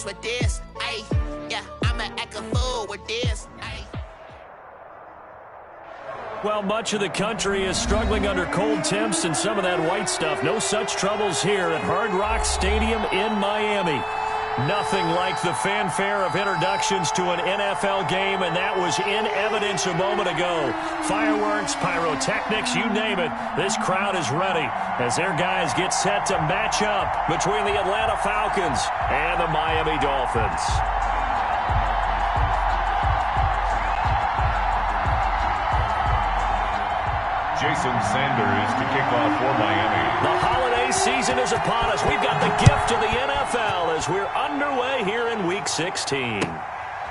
fools with this. Ay, yeah, I'ma act a fool with this. Ay. Well, much of the country is struggling under cold temps and some of that white stuff. No such troubles here at Hard Rock Stadium in Miami. Nothing like the fanfare of introductions to an NFL game, and that was in evidence a moment ago. Fireworks, pyrotechnics, you name it. This crowd is ready as their guys get set to match up between the Atlanta Falcons and the Miami Dolphins. Jason Sanders to kick off for Miami. The holiday season is upon us. We've got the gift of the NFL as we're underway here in Week 16.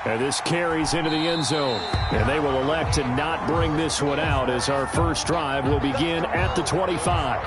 And this carries into the end zone. And they will elect to not bring this one out as our first drive will begin at the 25.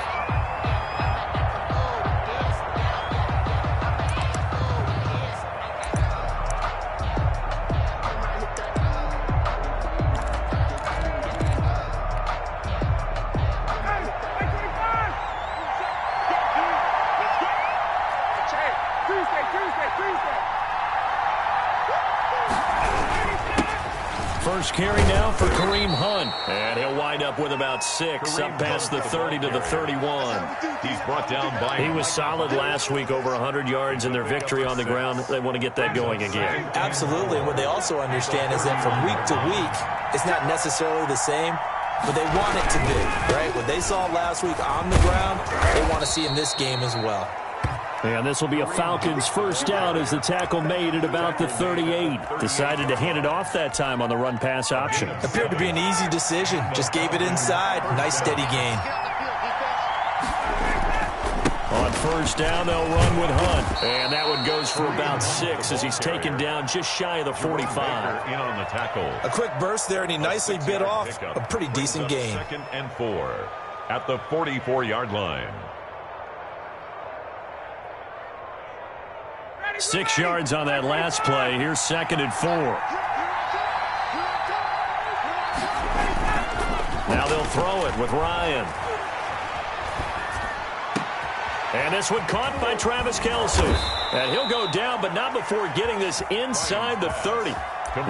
First carry now for Kareem Hunt. And he'll wind up with about 6, up past the 30 to the 31. He's brought down by... He was solid last week, over 100 yards in their victory on the ground. They want to get that going again. Absolutely. And what they also understand is that from week to week, it's not necessarily the same, but they want it to be, right? What they saw last week on the ground, they want to see in this game as well. And this will be a Falcons first down as the tackle made at about the 38. Decided to hand it off that time on the run-pass option. Appeared to be an easy decision. Just gave it inside. Nice steady gain. On first down, they'll run with Hunt. And that one goes for about 6 as he's taken down just shy of the 45. In on the tackle. A quick burst there, and he nicely bit off a pretty decent gain. 2nd and 4 at the 44-yard line. 6 yards on that last play. Here's 2nd and 4. Now they'll throw it with Ryan. And this one caught by Travis Kelce. And he'll go down, but not before getting this inside the 30.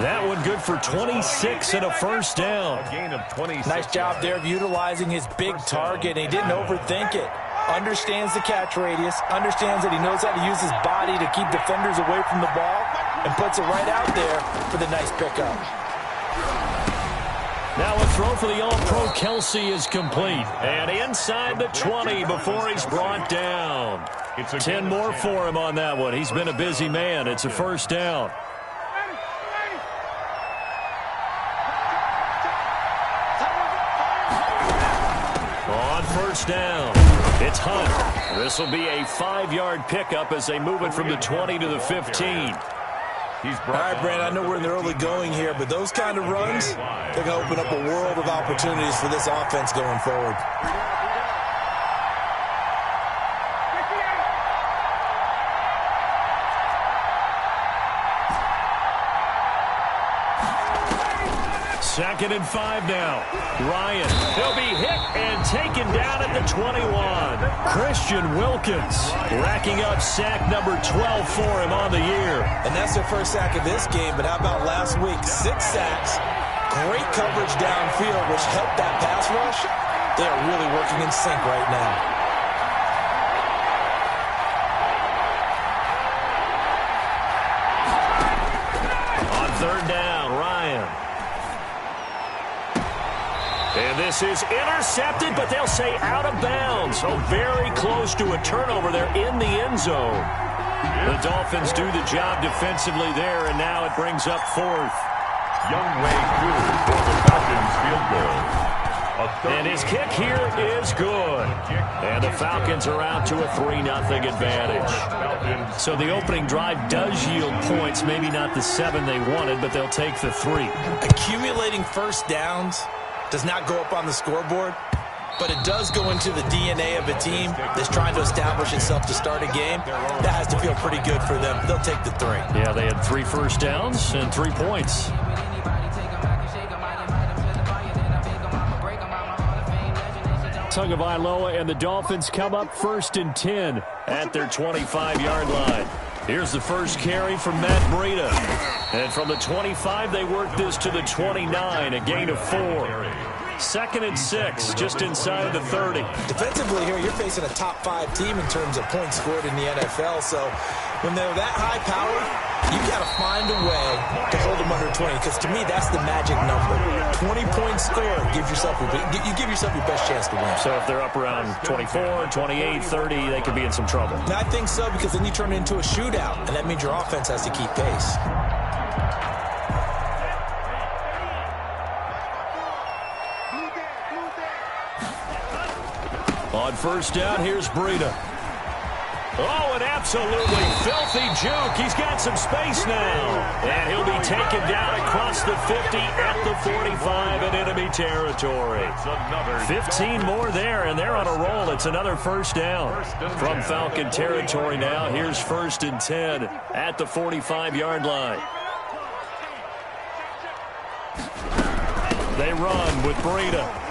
That one good for 26 and a first down. A gain of 26. Nice job there of utilizing his big target. He didn't overthink it. Understands the catch radius, understands that he knows how to use his body to keep defenders away from the ball, and puts it right out there for the nice pickup. Now a throw for the All-Pro Kelce is complete. And inside the 20 before he's brought down. 10 more for him on that one. He's been a busy man. It's a first down. On first down, it's Hunt. This will be a 5-yard pickup as they move it from the 20 to the 15. All right, Brand, I know we're in the early going here, but those kind of runs, they're going to open up a world of opportunities for this offense going forward. Second and 5 now. Ryan, he'll be hit and taken down at the 21. Christian Wilkins racking up sack number 12 for him on the year. And that's their first sack of this game, but how about last week? 6 sacks, great coverage downfield, which helped that pass rush. They are really working in sync right now. On third down, Ryan. And this is intercepted, but they'll say out of bounds. So very close to a turnover there in the end zone. The Dolphins do the job defensively there, and now it brings up 4th. Youngway good for the Falcons field goal. And his kick here is good. And the Falcons are out to a 3-0 advantage. So the opening drive does yield points, maybe not the 7 they wanted, but they'll take the 3. Accumulating first downs does not go up on the scoreboard, but it does go into the DNA of a team that's trying to establish itself to start a game. That has to feel pretty good for them. They'll take the 3. Yeah, they had 3 first downs and 3 points. Tagovailoa and the Dolphins come up 1st and 10 at their 25-yard line. Here's the first carry from Matt Breida. And from the 25, they work this to the 29, a gain of 4. 2nd and 6, just inside of the 30. Defensively here, you're facing a top 5 team in terms of points scored in the NFL. So when they're that high powered, you got to find a way to hold them under 20. Because to me, that's the magic number. 20 points scored, you give yourself your best chance to win. So if they're up around 24, 28, 30, they could be in some trouble. I think so, because then you turn it into a shootout, and that means your offense has to keep pace. On first down, here's Breida. Oh, an absolutely filthy juke. He's got some space now. And he'll be taken down across the 50 at the 45 in enemy territory. 15 more there, and they're on a roll. It's another first down. From Falcon territory now, here's 1st and 10 at the 45-yard line. They run with Breida.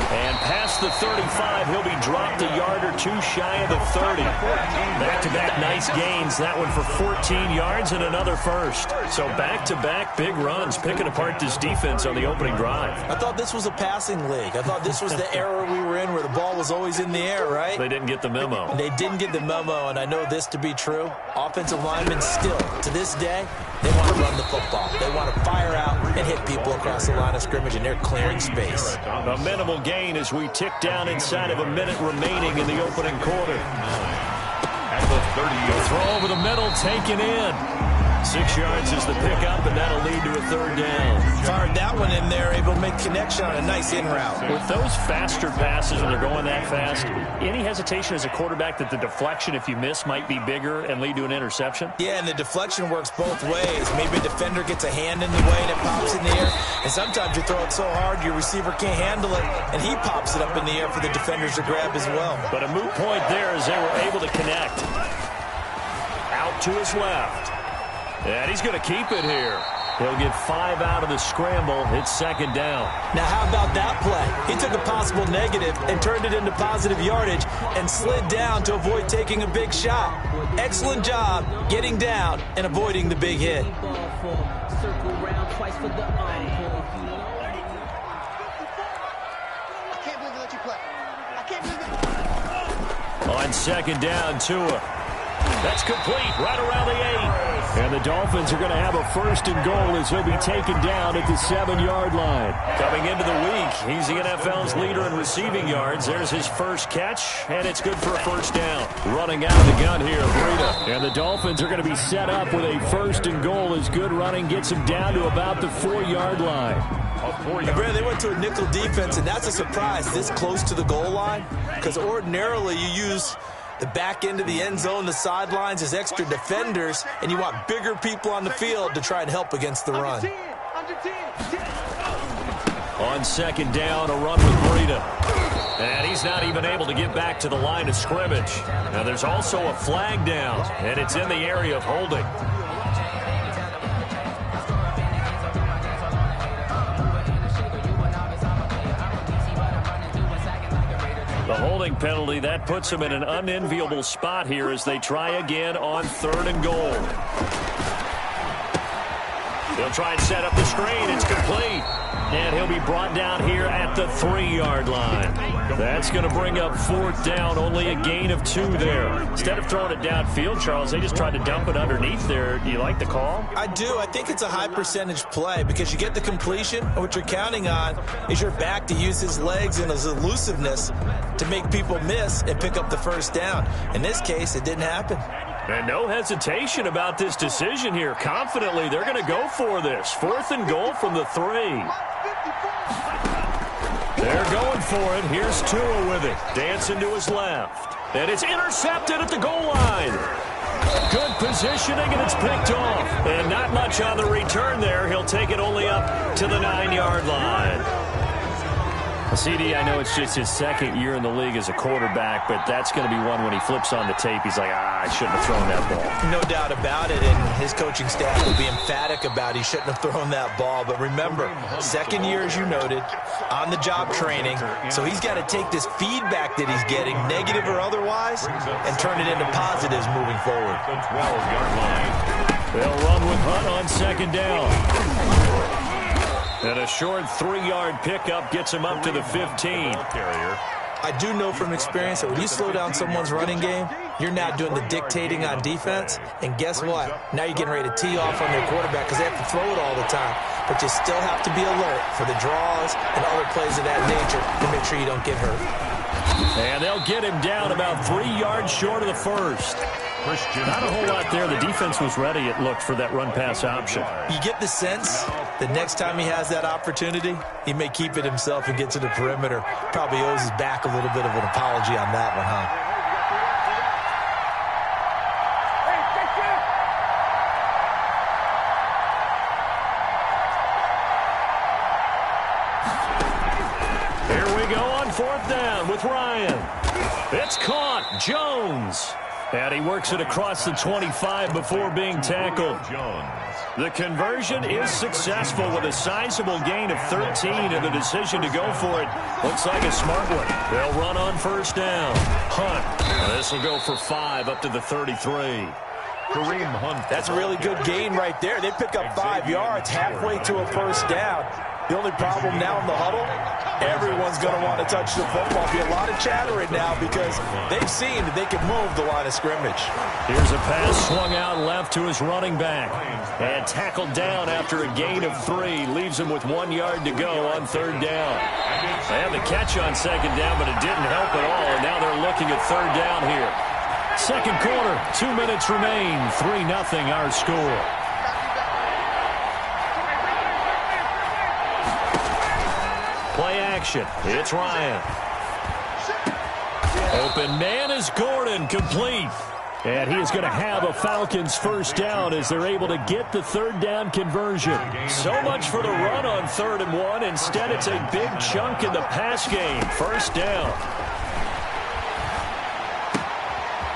And past the 35, he'll be dropped a yard or 2 shy of the 30. Back-to-back nice gains. That one for 14 yards and another first. So back-to-back big runs, picking apart this defense on the opening drive. I thought this was a passing league. I thought this was the era we were in where the ball was always in the air, right? They didn't get the memo. They didn't get the memo, and I know this to be true. Offensive linemen still, to this day, they want to run the football. They want to fire out and hit people across the line of scrimmage, and they're clearing space. A minimal gain as we tick down inside of a minute remaining in the opening quarter. At the 30. The throw over the middle, taken in. 6 yards is the pickup, and that'll lead to a 3rd down. Fired that one in there, able to make connection on a nice in route. With those faster passes, and they're going that fast, any hesitation as a quarterback that the deflection, if you miss, might be bigger and lead to an interception? Yeah, and the deflection works both ways. Maybe a defender gets a hand in the way and it pops in the air, and sometimes you throw it so hard your receiver can't handle it, and he pops it up in the air for the defenders to grab as well. But a moot point there as they were able to connect. Out to his left. And he's going to keep it here. He'll get 5 out of the scramble. It's 2nd down. Now, how about that play? He took a possible negative and turned it into positive yardage and slid down to avoid taking a big shot. Excellent job getting down and avoiding the big hit. On 2nd down, Tua. That's complete right around the 8. And the Dolphins are going to have a 1st and goal as he'll be taken down at the 7-yard line. Coming into the week, he's the NFL's leader in receiving yards. There's his first catch, and it's good for a 1st down. Running out of the gun here, Breida. And the Dolphins are going to be set up with a 1st and goal as good running gets him down to about the 4-yard line. They went to a nickel defense, and that's a surprise this close to the goal line, because ordinarily you use the back end of the end zone, the sidelines as extra defenders, and you want bigger people on the field to try and help against the run. On 2nd down, a run with Breida. And he's not even able to get back to the line of scrimmage. Now there's also a flag down, and it's in the area of holding. The holding penalty, that puts them in an unenviable spot here as they try again on 3rd and goal. They'll try and set up the screen. It's complete. And he'll be brought down here at the 3-yard line. That's going to bring up 4th down. Only a gain of 2 there. Instead of throwing it downfield, Charles, they just tried to dump it underneath there. Do you like the call? I do. I think it's a high percentage play because you get the completion. And what you're counting on is your back to use his legs and his elusiveness to make people miss and pick up the 1st down. In this case, it didn't happen. And no hesitation about this decision here. Confidently, they're going to go for this. 4th and goal from the 3. They're going for it. Here's Tua with it. Dancing to his left. And it's intercepted at the goal line. Good positioning, and it's picked off. And not much on the return there. He'll take it only up to the 9-yard line. CD, I know it's just his second year in the league as a quarterback, but that's going to be one when he flips on the tape, he's like, I shouldn't have thrown that ball. No doubt about it, and his coaching staff will be emphatic about he shouldn't have thrown that ball. But remember, second year, as you noted, on-the-job training, so he's got to take this feedback that he's getting, negative or otherwise, and turn it into positives moving forward. The 12-yard line. They'll run with Hunt on second down. And a short 3-yard pickup gets him up to the 15. I do know from experience that when you slow down someone's running game, you're now doing the dictating on defense. And guess what? Now you're getting ready to tee off on their quarterback because they have to throw it all the time. But you still have to be alert for the draws and other plays of that nature to make sure you don't get hurt. And they'll get him down about 3 yards short of the first. Not a whole lot there. The defense was ready, it looked, for that run-pass option. You get the sense the next time he has that opportunity, he may keep it himself and get to the perimeter. Probably owes his back a little bit of an apology on that one, huh? Here we go on fourth down with Ryan. It's caught. Jones. And he works it across the 25 before being tackled. The conversion is successful with a sizable gain of 13, and the decision to go for it looks like a smart one. They'll run on first down. Hunt. This will go for 5 up to the 33. Kareem Hunt. That's a really good gain right there. They pick up 5 yards halfway to a first down. The only problem now in the huddle, everyone's going to want to touch the football. Be a lot of chattering now because they've seen that they can move the line of scrimmage. Here's a pass swung out left to his running back. And tackled down after a gain of 3. Leaves him with 1 yard to go on third down. They had the catch on second down, but it didn't help at all. And now they're looking at third down here. Second quarter, 2 minutes remain. 3-0 our score. Play action. It's Ryan. Open man is Gordon, complete. And he is going to have a Falcons first down as they're able to get the third down conversion. So much for the run on 3rd and 1. Instead, it's a big chunk in the pass game. First down.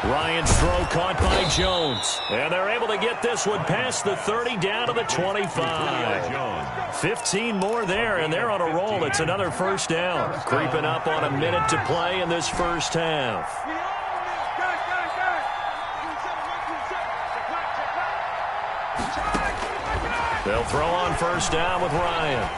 Ryan's throw caught by Jones. And they're able to get this one past the 30 down to the 25. 15 more there, and they're on a roll. It's another first down. Creeping up on a minute to play in this first half. They'll throw on first down with Ryan.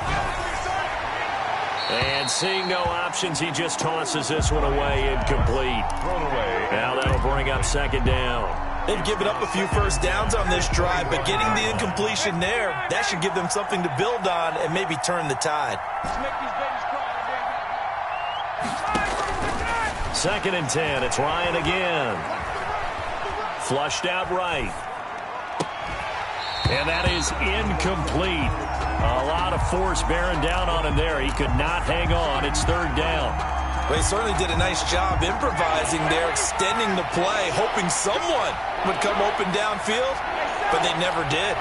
And seeing no options, he just tosses this one away, incomplete. Thrown away. Now that'll bring up second down. They've given up a few first downs on this drive, but getting the incompletion there, that should give them something to build on and maybe turn the tide. 2nd and 10. It's Ryan again. Flushed out right. And that is incomplete. A lot of force bearing down on him there. He could not hang on. It's third down. Well, he certainly did a nice job improvising there, extending the play, hoping someone would come open downfield, but they never did.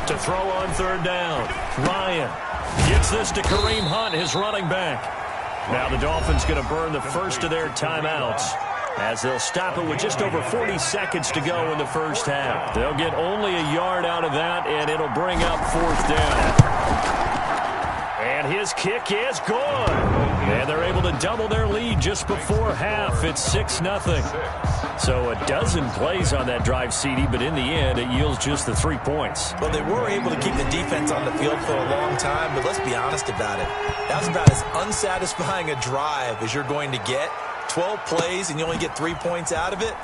To throw on third down. Ryan gets this to Kareem Hunt, his running back. Now the Dolphins going to burn the first of their timeouts as they'll stop it with just over 40 seconds to go in the first half. They'll get only a yard out of that, and it'll bring up fourth down. And his kick is good. And they're able to double their lead just before half. It's 6-0. So a dozen plays on that drive, CD, but in the end, it yields just the 3 points. Well, they were able to keep the defense on the field for a long time, but let's be honest about it. That was about as unsatisfying a drive as you're going to get. 12 plays and you only get 3 points out of it.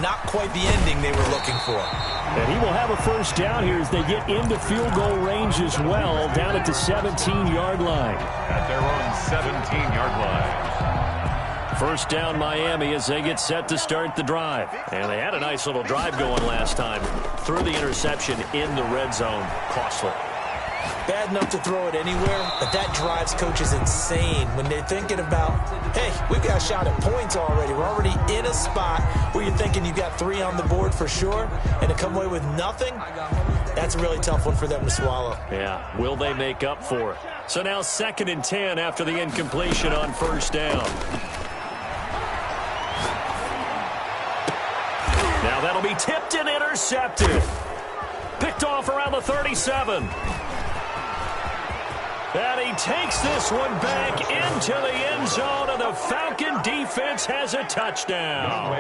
Not quite the ending they were looking for. And he will have a first down here as they get into field goal range as well, down at the 17-yard line. At their own 17-yard line. First down Miami as they get set to start the drive. And they had a nice little drive going last time. Threw the interception in the red zone. Costly. Bad enough to throw it anywhere, but that drives coaches insane when they're thinking about, hey, we've got a shot at points already. We're already in a spot where you're thinking you've got 3 on the board for sure, and to come away with nothing, that's a really tough one for them to swallow. Yeah, will they make up for it? So now 2nd and 10 after the incompletion on first down. Now that'll be tipped and intercepted. Picked off around the 37. And he takes this one back into the end zone, and the Falcon defense has a touchdown.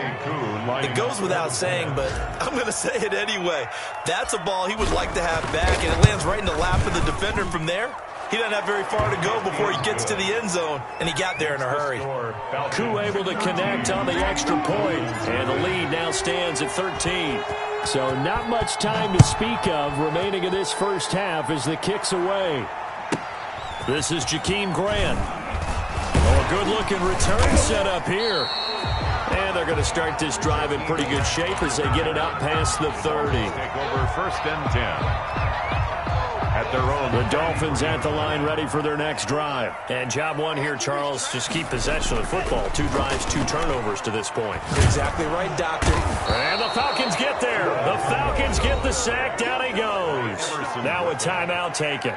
It goes without saying, but I'm going to say it anyway. That's a ball he would like to have back, and it lands right in the lap of the defender from there. He doesn't have very far to go before he gets to the end zone, and he got there in a hurry. Koo able to connect on the extra point, and the lead now stands at 13. So not much time to speak of remaining in this first half as the kick's away. This is Jakeem Grant. Oh, a good-looking return set up here. And they're going to start this drive in pretty good shape as they get it up past the 30. Take over 1st and 10. At their own. The Dolphins at the line ready for their next drive. And job one here, Charles, just keep possession of the football. 2 drives, 2 turnovers to this point. Exactly right, Doctor. And the Falcons get there. The Falcons get the sack. Down he goes. Now a timeout taken.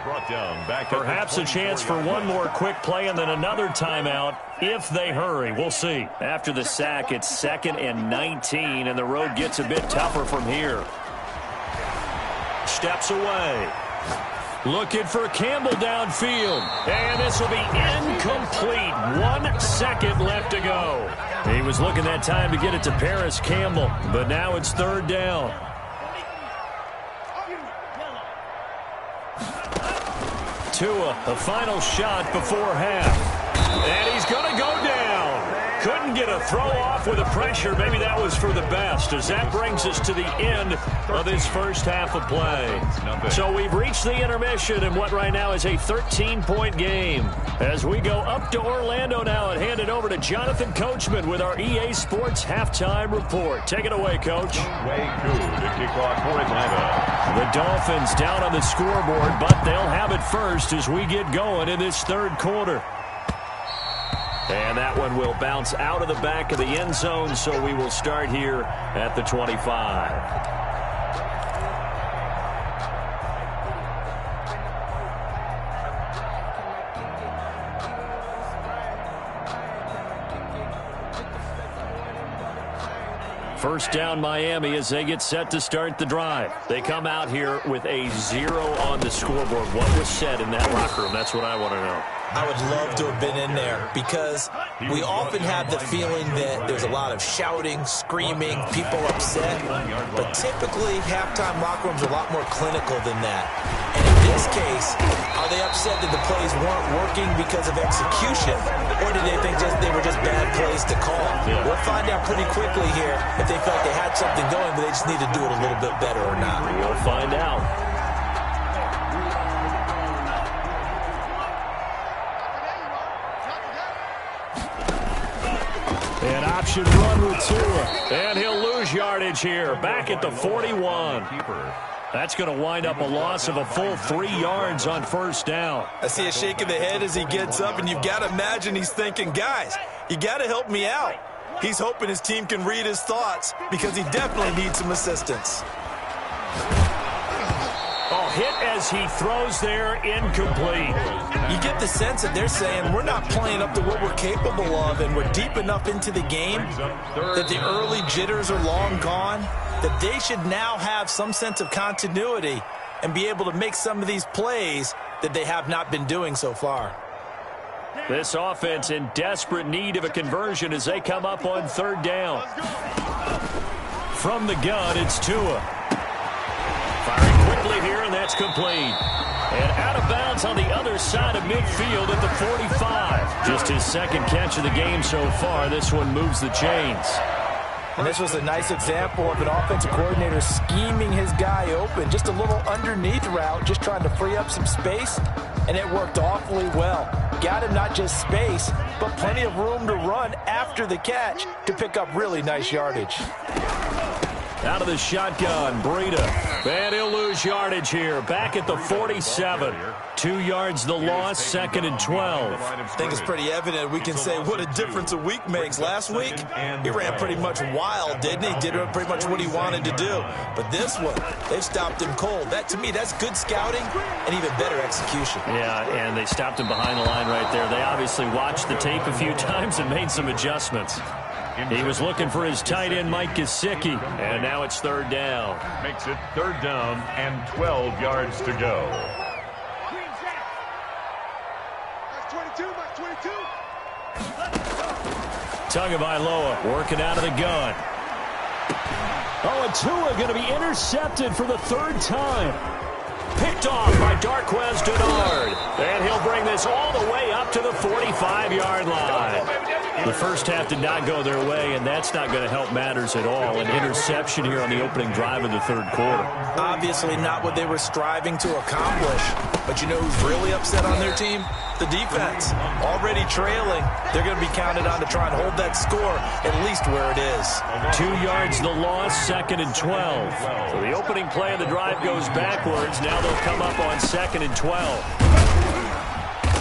Perhaps a chance for one more quick play and then another timeout if they hurry. We'll see. After the sack, it's 2nd and 19, and the road gets a bit tougher from here. Steps away. Looking for Campbell downfield. And this will be incomplete. 1 second left to go. He was looking that time to get it to Paris Campbell, but now it's 3rd down. Tua, a final shot before half. And he's going to go down. Couldn't get a throw off with the pressure. Maybe that was for the best, as that brings us to the end of this first half of play. So we've reached the intermission in what right now is a 13-point game. As we go up to Orlando now and hand it over to Jonathan Coachman with our EA Sports Halftime Report. Take it away, Coach. Way Koo to kick off for Atlanta. The Dolphins down on the scoreboard, but they'll have it first as we get going in this 3rd quarter. And that one will bounce out of the back of the end zone, so we will start here at the 25. First down Miami as they get set to start the drive. They come out here with a 0 on the scoreboard. What was said in that locker room? That's what I want to know. I would love to have been in there because we often have the feeling that there's a lot of shouting, screaming, people upset. But typically, halftime locker rooms are a lot more clinical than that. And in this case, are they upset that the plays weren't working because of execution? Or did they think they were just bad plays to call? Yeah. We'll find out pretty quickly here if they felt they had something going, but they just need to do it a little bit better or not. We'll find out. An option run with Tua. And he'll lose yardage here. Back at the 41. That's going to wind up a loss of a full 3 yards on first down. I see a shake of the head as he gets up, and you've got to imagine he's thinking, guys, you got to help me out. He's hoping his team can read his thoughts because he definitely needs some assistance. Oh, hit as he throws there, incomplete. You get the sense that they're saying we're not playing up to what we're capable of, and we're deep enough into the game that the early jitters are long gone, that they should now have some sense of continuity and be able to make some of these plays that they have not been doing so far. This offense in desperate need of a conversion as they come up on 3rd down. From the gun, it's Tua. Firing quickly here, and that's complete. And out of bounds on the other side of midfield at the 45. Just his 2nd catch of the game so far. This one moves the chains. And this was a nice example of an offensive coordinator scheming his guy open. Just a little underneath route, just trying to free up some space, and it worked awfully well. Got him not just space, but plenty of room to run after the catch to pick up really nice yardage. Out of the shotgun, Breida. And he'll lose his yardage here, back at the 47. 2 yards the loss, 2nd and 12. I think it's pretty evident. We can say what a difference a week makes. Last week, he ran pretty much wild, didn't he? Did pretty much what he wanted to do. But this one, they've stopped him cold. That, to me, that's good scouting and even better execution. Yeah, and they stopped him behind the line right there. They obviously watched the tape a few times and made some adjustments. He was looking for his tight end, Mike Gesicki, and now it's 3rd down. Makes it 3rd down and 12 yards to go. Tagovailoa working out of the gun. Oh, and Tua going to be intercepted for the 3rd time. Picked off by Darquez Dennard. And he'll bring this all the way up to the 45-yard line. The first half did not go their way, and that's not going to help matters at all. An interception here on the opening drive of the 3rd quarter. Obviously not what they were striving to accomplish. But you know who's really upset on their team? The defense. Already trailing. They're going to be counted on to try and hold that score at least where it is. 2 yards the loss, 2nd and 12. So the opening play of the drive goes backwards. Now they'll come up on 2nd and 12.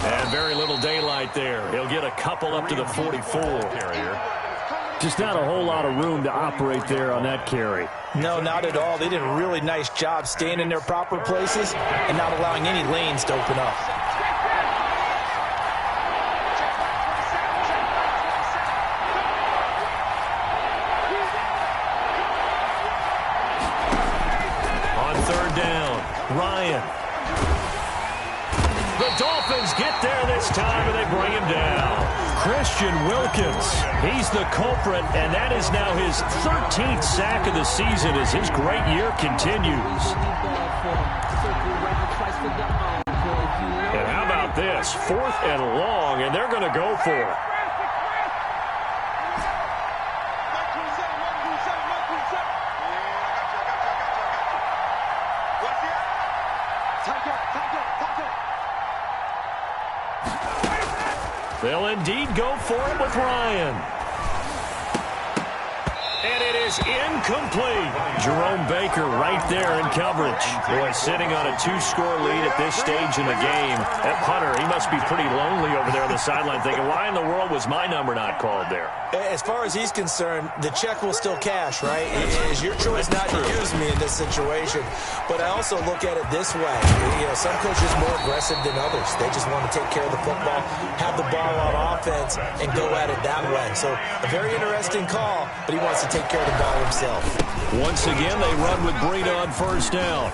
And very little daylight there. He'll get a couple up to the 44. Just not a whole lot of room to operate there on that carry. No, not at all. They did a really nice job staying in their proper places and not allowing any lanes to open up. On 3rd down, Ryan. The Dolphins get there this time, and they bring him down. Christian Wilkins, he's the culprit, and that is now his 13th sack of the season as his great year continues. And how about this? 4th and long, and they're going to go for it. They'll indeed go for it with Ryan. And it is incomplete. Jerome Baker right there in coverage. Boy, sitting on a 2-score lead at this stage in the game. That punter, he must be pretty lonely over there on the sideline thinking, why in the world was my number not called there? As far as he's concerned, the check will still cash, right? It is your choice not to use me in this situation. But I also look at it this way. You know, some coaches are more aggressive than others. They just want to take care of the football, have the ball on offense, and go at it that way. So a very interesting call, but he wants to take care of the ball himself. Once again, they run with Breida on 1st down.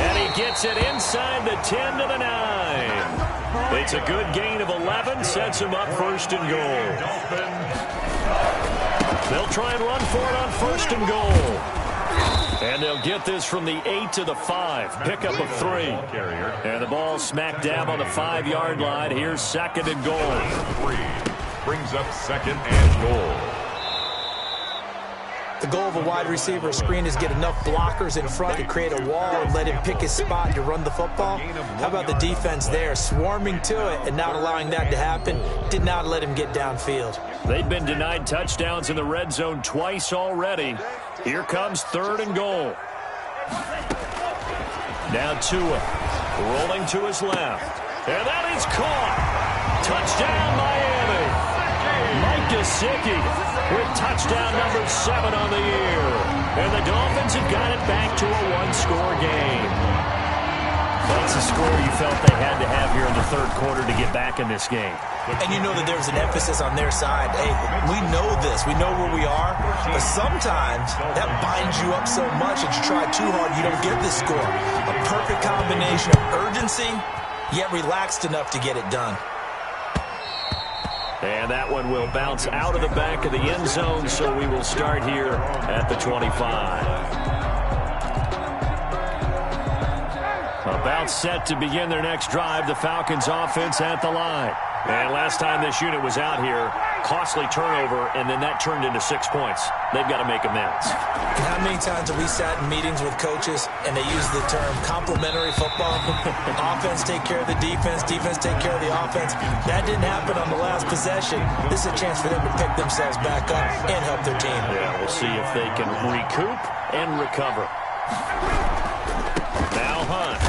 And he gets it inside the 10 to the 9. It's a good gain of 11, sets him up 1st and goal. They'll try and run for it on 1st and goal. And they'll get this from the 8 to the 5. Pick up of 3. And the ball smack dab on the 5-yard line. Here's 2nd and goal. 3 brings up 2nd and goal. The goal of a wide receiver screen is get enough blockers in front to create a wall and let him pick his spot to run the football. How about the defense there, swarming to it and not allowing that to happen? Did not let him get downfield. They've been denied touchdowns in the red zone twice already. Here comes 3rd and goal. Now Tua rolling to his left. And that is caught. Touchdown, Miami. Mike Gesicki with touchdown number 7 on the year. And the Dolphins have got it back to a 1-score game. That's a score you felt they had to have here in the 3rd quarter to get back in this game. And you know that there's an emphasis on their side. Hey, we know this. We know where we are. But sometimes that binds you up so much that you try too hard, you don't get this score. A perfect combination of urgency, yet relaxed enough to get it done. And that one will bounce out of the back of the end zone, so we will start here at the 25. About set to begin their next drive, the Falcons offense at the line. And last time this unit was out here, costly turnover, and then that turned into 6 points. They've got to make amends. And how many times have we sat in meetings with coaches and they use the term complementary football? Offense take care of the defense, defense take care of the offense. That didn't happen on the last possession. This is a chance for them to pick themselves back up and help their team. Yeah, we'll see if they can recoup and recover. Now Hunt.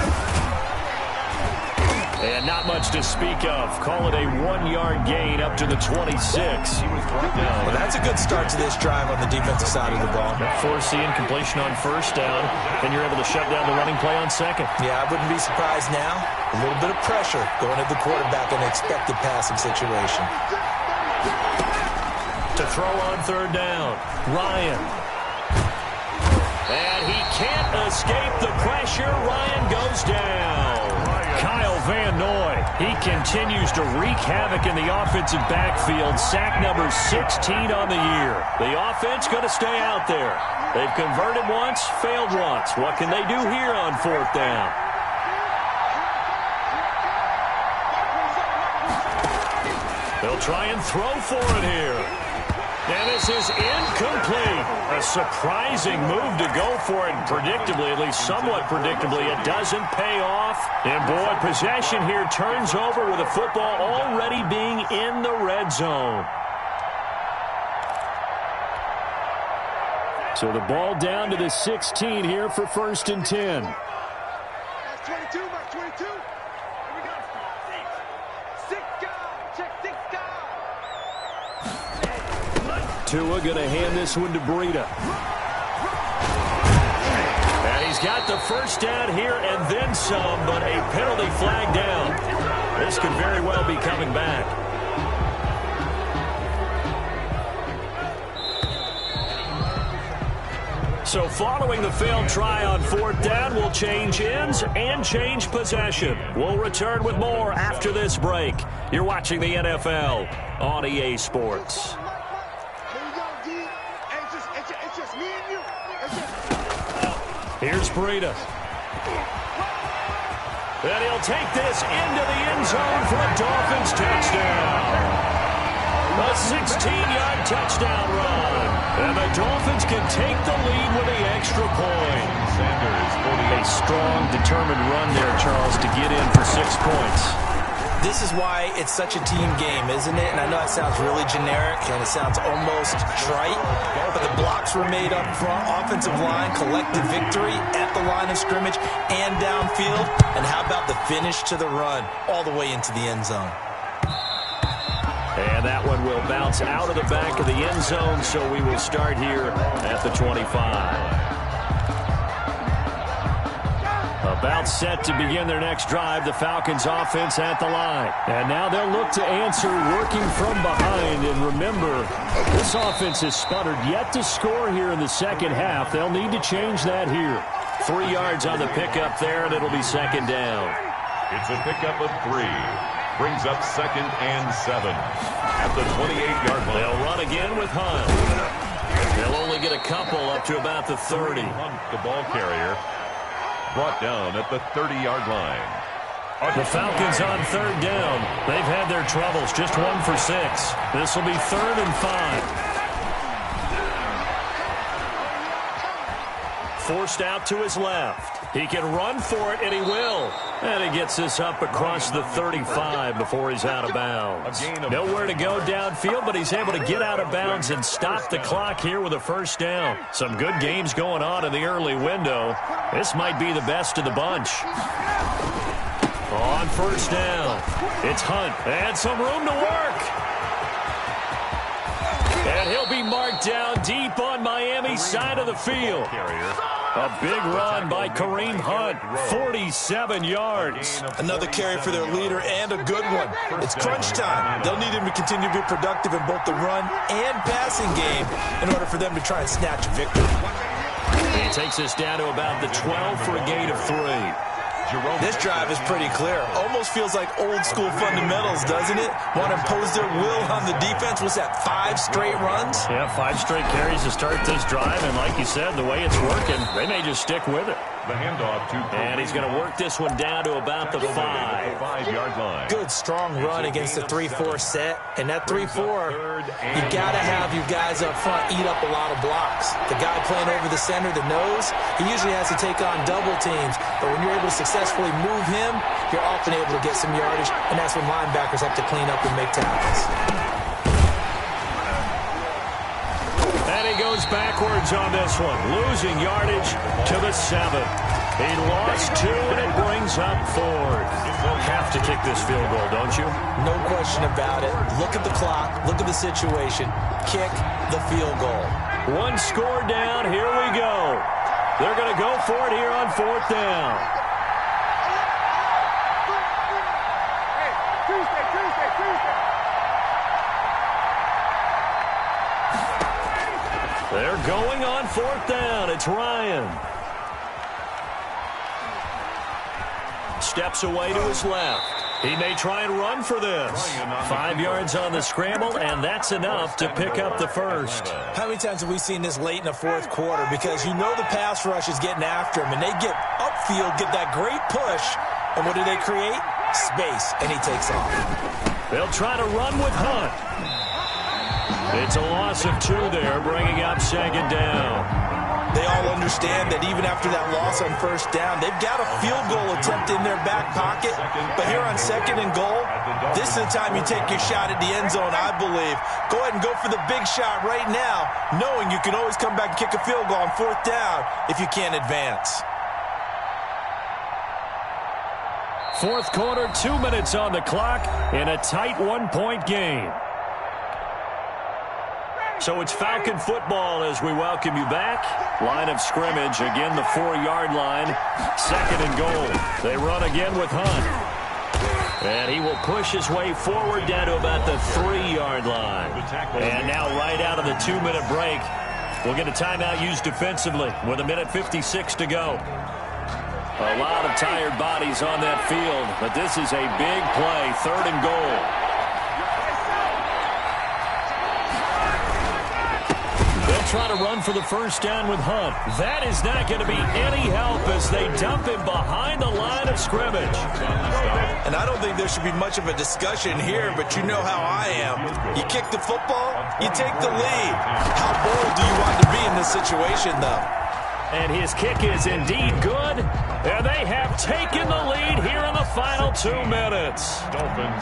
And not much to speak of. Call it a 1-yard gain up to the 26. Well, that's a good start to this drive on the defensive side of the ball. Forcing completion on first down, and you're able to shut down the running play on second. Yeah, I wouldn't be surprised now. A little bit of pressure going at the quarterback in an expected passing situation. To throw on third down, Ryan. And he can't escape the pressure. Ryan goes down. Kyle Van Noy, he continues to wreak havoc in the offensive backfield. Sack number 16 on the year. The offense going to stay out there. They've converted once, failed once. What can they do here on fourth down? They'll try and throw for it here. And this is incomplete. A surprising move to go for it. Predictably, at least somewhat predictably, it doesn't pay off. And boy, possession here turns over with the football already being in the red zone. So the ball down to the 16 here for 1st and 10. That's 22, Mark 22. Here we go. Six guys. Check 6 guys. Tua going to hand this one to Breida. And he's got the first down here and then some, but a penalty flag down. This could very well be coming back. So following the failed try on fourth down, we'll change ends and change possession. We'll return with more after this break. You're watching the NFL on EA Sports. Here's Breida. And he'll take this into the end zone for a Dolphins touchdown. A 16-yard touchdown run. And the Dolphins can take the lead with the extra point. A strong, determined run there, Charles, to get in for 6 points. This is why it's such a team game, isn't it? And I know it sounds really generic and it sounds almost trite, but the blocks were made up front, offensive line, collective victory at the line of scrimmage and downfield. And how about the finish to the run all the way into the end zone? And that one will bounce out of the back of the end zone, so we will start here at the 25. About set to begin their next drive, the Falcons offense at the line. And now they'll look to answer working from behind. And remember, this offense has sputtered yet to score here in the second half. They'll need to change that here. 3 yards on the pickup there, and it'll be second down. It's a pickup of 3. Brings up 2nd and 7 at the 28-yard line. They'll run again with Hunt. They'll only get a couple up to about the 30. Hunt, the ball carrier, brought down at the 30-yard line. The Falcons on third down. They've had their troubles, just 1 for 6. This will be 3rd and 5. Forced out to his left. He can run for it, and he will. And he gets this up across the 35 before he's out of bounds. Nowhere to go downfield, but he's able to get out of bounds and stop the clock here with a first down. Some good games going on in the early window. This might be the best of the bunch. On first down, it's Hunt, and some room to work. And he'll be marked down deep on Miami's side of the field. A big run by Kareem Hunt, 47 yards. Another carry for their leader and a good one. It's crunch time. They'll need him to continue to be productive in both the run and passing game in order for them to try and snatch a victory. He takes us down to about the 12 for a gain of 3. This drive is pretty clear. Almost feels like old school fundamentals, doesn't it? Want to impose their will on the defense. Was that 5 straight runs? Yeah, 5 straight carries to start this drive, and like you said, the way it's working, they may just stick with it. The handoff to and he's going to work this one down to about the 5-yard line. Good, strong run against the 3-4 set. And that 3-4, you got to have your guys up front eat up a lot of blocks. The guy playing over the center, the nose, he usually has to take on double teams. But when you're able to successfully move him, you're often able to get some yardage. And that's when linebackers have to clean up and make tackles. And he goes backwards on this one, losing yardage to the 7. He lost 2, and it brings up 4th. Have to kick this field goal, don't you? No question about it. Look at the clock. Look at the situation. Kick the field goal. 1 score down. Here we go. They're going to go for it here on 4th down. Hey, Tuesday. They're going on 4th down. It's Ryan. Steps away to his left. He may try and run for this. 5 yards on the scramble, and that's enough to pick up the first. How many times have we seen this late in the 4th quarter? Because you know the pass rush is getting after him, and they get upfield, get that great push, and what do they create? Space, and he takes off. They'll try to run with Hunt. It's a loss of 2 there, bringing up 2nd down. They all understand that even after that loss on 1st down, they've got a field goal attempt in their back pocket. But here on 2nd and goal, this is the time you take your shot at the end zone, I believe. Go ahead and go for the big shot right now, knowing you can always come back and kick a field goal on 4th down if you can't advance. 4th quarter, 2 minutes on the clock in a tight 1-point game. So it's Falcon football as we welcome you back. Line of scrimmage, again the 4-yard line. 2nd and goal. They run again with Hunt. And he will push his way forward down to about the 3-yard line. And now right out of the 2-minute break, we'll get a timeout used defensively with 1:56 to go. A lot of tired bodies on that field, but this is a big play, 3rd and goal. Try to run for the 1st down with Hunt. That is not going to be any help as they dump him behind the line of scrimmage. And I don't think there should be much of a discussion here, but you know how I am. You kick the football, you take the lead. How bold do you want to be in this situation, though? And his kick is indeed good. And they have taken the lead here in the final 2 minutes.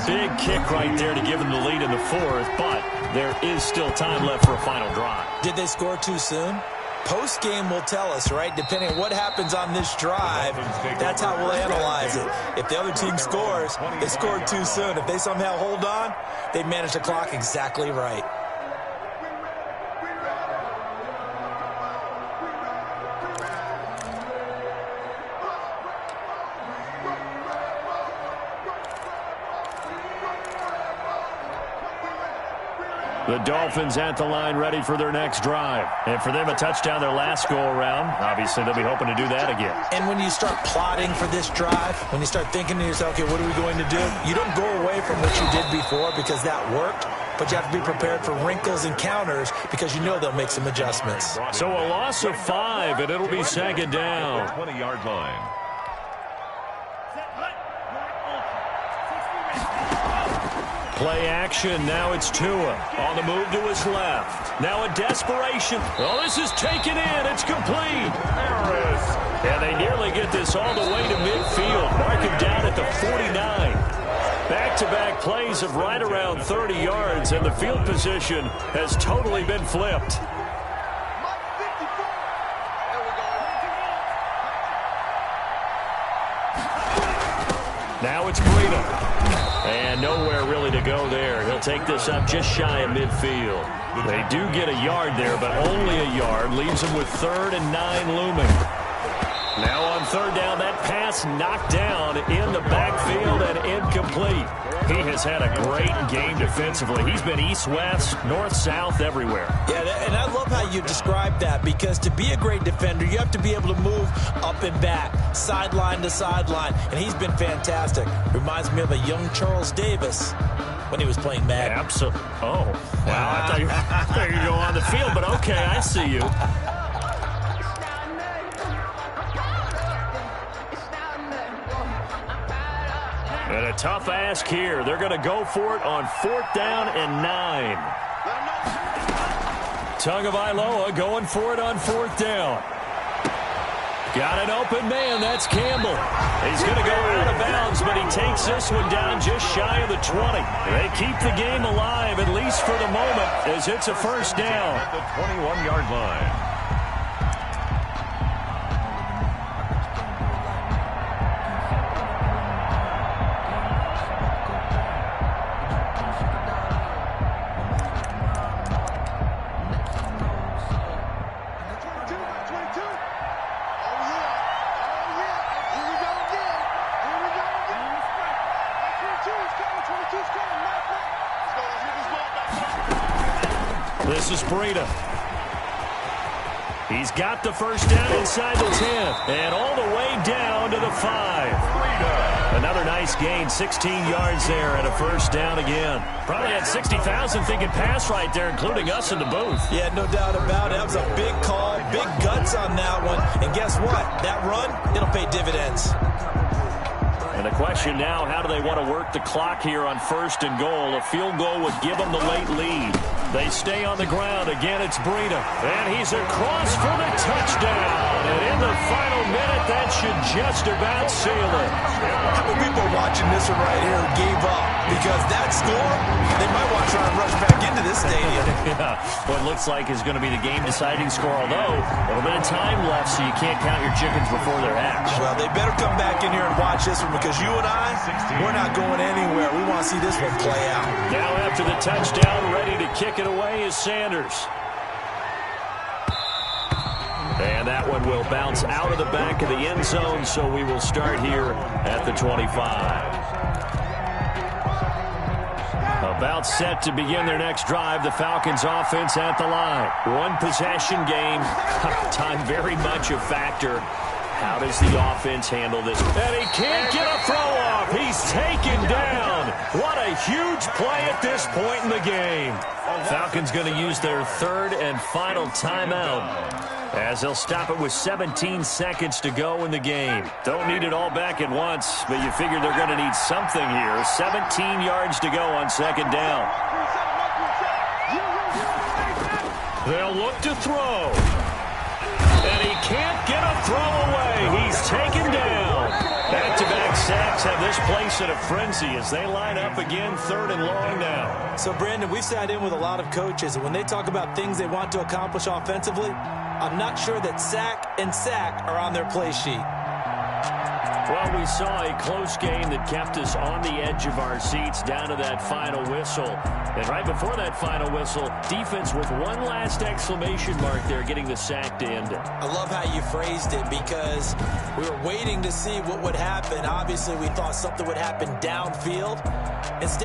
Big kick right there to give them the lead in the 4th, but there is still time left for a final drive. Did they score too soon? Post-game will tell us, right? Depending on what happens on this drive, that's how we'll analyze it. If the other team scores, they scored too soon. If they somehow hold on, they managed the clock exactly right. The Dolphins at the line ready for their next drive. And for them, a touchdown their last go-around. Obviously, they'll be hoping to do that again. And when you start plotting for this drive, when you start thinking to yourself, okay, what are we going to do? You don't go away from what you did before because that worked, but you have to be prepared for wrinkles and counters because you know they'll make some adjustments. So a loss of 5, and it'll be 2nd down. 20-yard line. Play action. Now it's Tua on the move to his left. Now a desperation. Oh, this is taken in. It's complete. Harris. And they nearly get this all the way to midfield. Mark him down at the 49. Back-to-back plays of right around 30 yards, and the field position has totally been flipped. Now it's Breida. And nowhere really to go there. He'll take this up just shy of midfield. They do get a yard there, but only a yard. Leaves them with 3rd and 9 looming. Now on 3rd down, that pass knocked down in the backfield and incomplete. He has had a great game defensively. He's been east-west, north-south, everywhere. Yeah, and I love how you describe that because to be a great defender, you have to be able to move up and back, sideline to sideline, and he's been fantastic. Reminds me of a young Charles Davis when he was playing Madden. Absolutely. Oh, wow. I thought you were going to go on the field, but okay, I see you. And a tough ask here. They're going to go for it on 4th down and 9. Tagovailoa going for it on 4th down. Got an open man. That's Campbell. He's going to go out of bounds, but he takes this one down just shy of the 20. They keep the game alive, at least for the moment, as it's a 1st down. At the 21-yard line. This is Breida. He's got the first down inside the 10 and all the way down to the 5. Another nice gain, 16 yards there and a first down again. Probably had 60,000 thinking pass right there, including us in the booth. Yeah, no doubt about it. That was a big call, big guts on that one. And guess what? That run, it'll pay dividends. And the question now, how do they want to work the clock here on 1st and goal? A field goal would give them the late lead. They stay on the ground. Again, it's Breida. And he's across for the touchdown. And in the final minute, that should just about seal it. How many people are watching this one right here who gave up? Because that score, they might want to try and rush back into this stadium. Yeah, what looks like is going to be the game-deciding score, although a little bit of time left, so you can't count your chickens before they're hatched. Well, they better come back in here and watch this one because you and I, we're not going anywhere. We want to see this one play out. Now after the touchdown, ready to kick it away is Sanders. And that one will bounce out of the back of the end zone, so we will start here at the 25. About set to begin their next drive, the Falcons offense at the line. One possession game, time very much a factor. How does the offense handle this? And he can't get a throw off. He's taken down. What a huge play at this point in the game. Falcons going to use their 3rd and final timeout as they'll stop it with 17 seconds to go in the game. Don't need it all back at once, but you figure they're going to need something here. 17 yards to go on 2nd down. They'll look to throw. And he can't get a throw away. He's taken down. Back-to-back sacks have this place in a frenzy as they line up again 3rd and long now. So, Brandon, we've sat in with a lot of coaches, and when they talk about things they want to accomplish offensively, I'm not sure that sack and sack are on their play sheet. Well, we saw a close game that kept us on the edge of our seats down to that final whistle. And right before that final whistle, defense with one last exclamation mark there, getting the sack to end it. I love how you phrased it because we were waiting to see what would happen. Obviously, we thought something would happen downfield. Instead